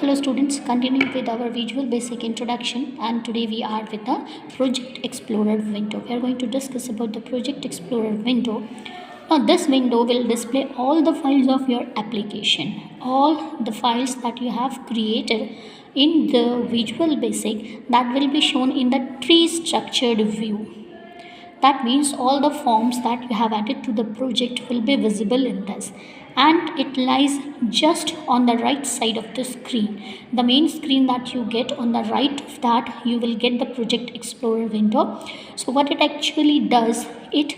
Hello students, continuing with our Visual Basic introduction, and today we are with the Project Explorer window. We are going to discuss about the Project Explorer window. Now this window will display all the files of your application, all the files that you have created in the Visual Basic that will be shown in the tree structured view. That means all the forms that you have added to the project will be visible in this, and it lies just on the right side of the screen. The main screen that you get, on the right of that you will get the Project Explorer window. So what it actually does, it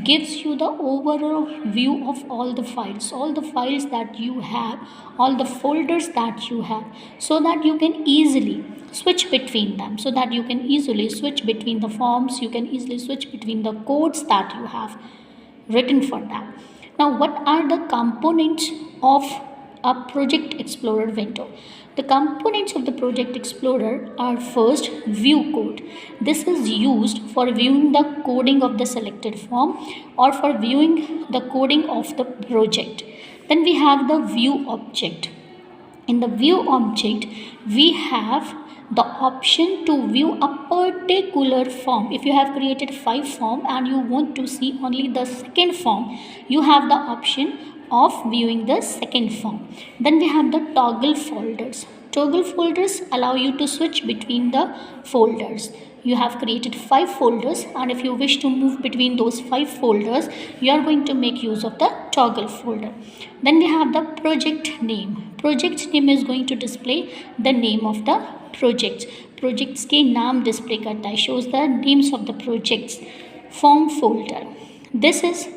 gives you the overall view of all the files that you have, all the folders that you have, so that you can easily switch between them, so that you can easily switch between the forms, you can easily switch between the codes that you have written for that. Now what are the components of a Project Explorer window? The components of the Project Explorer are: first, view code. This is used for viewing the coding of the selected form or for viewing the coding of the project. Then we have the view object. In the view object, we have the option to view a particular form. If you have created 5 forms and you want to see only the second form, you have the option of viewing the second form. Then we have the toggle folders. Toggle folders allow you to switch between the folders. You have created 5 folders, and if you wish to move between those 5 folders, you are going to make use of the toggle folder. Then we have the project name. Project name is going to display the name of the projects. Projects के नाम display करता है, shows the names of the projects. Form folder. This is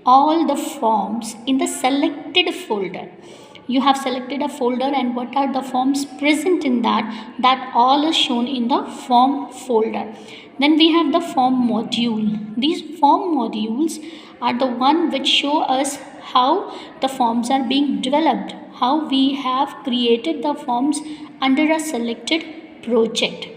all the forms in the selected folder. You have selected a folder, and what are the forms present in that all is shown in the form folder. Then we have the form module. These form modules are the one which show us how the forms are being developed, how we have created the forms under a selected project.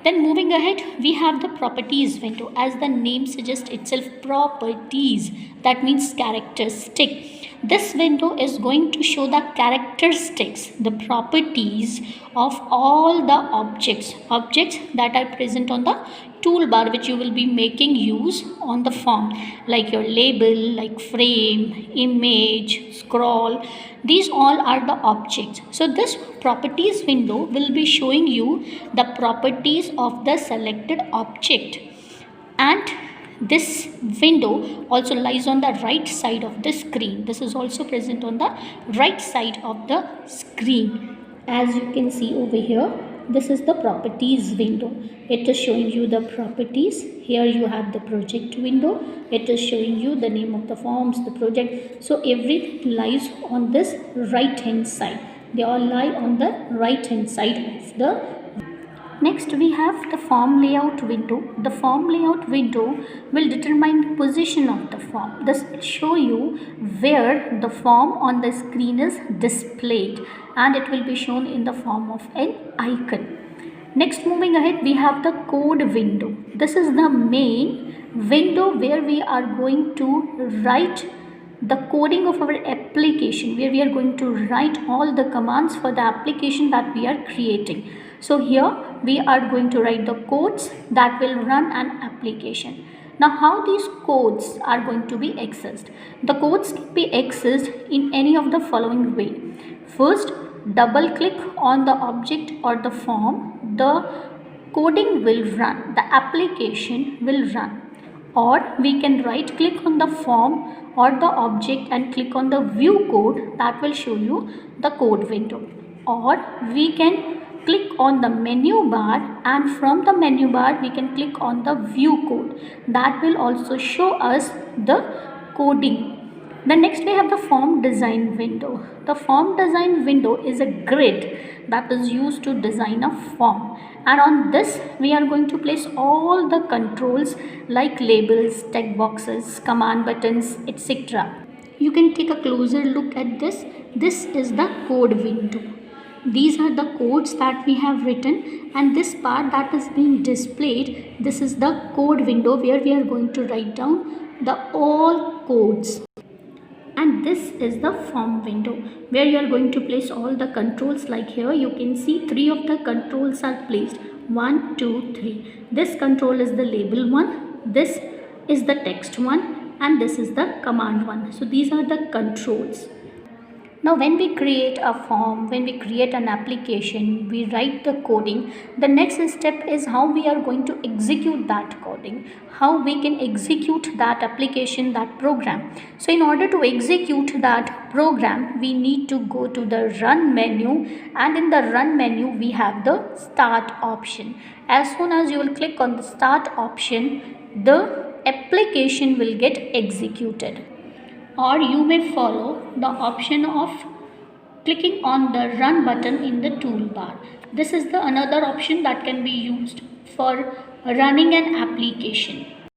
Then moving ahead, we have the properties window. As the name suggests itself, properties, that means characteristic. This window is going to show the characteristics, the properties of all the objects that are present on the toolbar, which you will be making use on the form, like your label, like frame, image, scroll. These all are the objects. So this properties window will be showing you the properties of the selected object, and this window also lies on the right side of the screen. This is also present on the right side of the screen. As you can see over here, this is the properties window. It is showing you the properties. Here you have the project window. It is showing you the name of the forms, the project. So everything lies on this right hand side. They all lie on the right hand side of the. Next we have the form layout window. The form layout window will determine the position of the form. This will show you where the form on the screen is displayed, and it will be shown in the form of an icon. Next, moving ahead, we have the code window. This is the main window where we are going to write the coding of our application, where we are going to write all the commands for the application that we are creating. So here we are going to write the codes that will run an application. Now how these codes are going to be accessed? The codes can be accessed in any of the following way. First, double click on the object or the form, the coding will run, the application will run. Or we can right click on the form or the object and click on the view code, that will show you the code window. Or we can click on the menu bar, and from the menu bar we can click on the view code, that will also show us the coding. Then next we have the form design window. The form design window is a grid that is used to design a form, and on this we are going to place all the controls like labels, text boxes, command buttons, etc. You can take a closer look at this. This is the code window. These are the codes that we have written, and this part that is being displayed, this is the code window where we are going to write down the all codes. and this is the form window where you are going to place all the controls. Like here you can see 3 of the controls are placed, 1 2 3. This control is the label one, this is the text one, and this is the command one. So these are the controls. Now when we create a form, when we create an application, we write the coding. The next step is how we are going to execute that coding, how we can execute that application, that program. So in order to execute that program, we need to go to the run menu, and in the run menu we have the start option. As soon as you will click on the start option, the application will get executed. Or you may follow the option of clicking on the run button in the toolbar. This is the another option that can be used for running an application.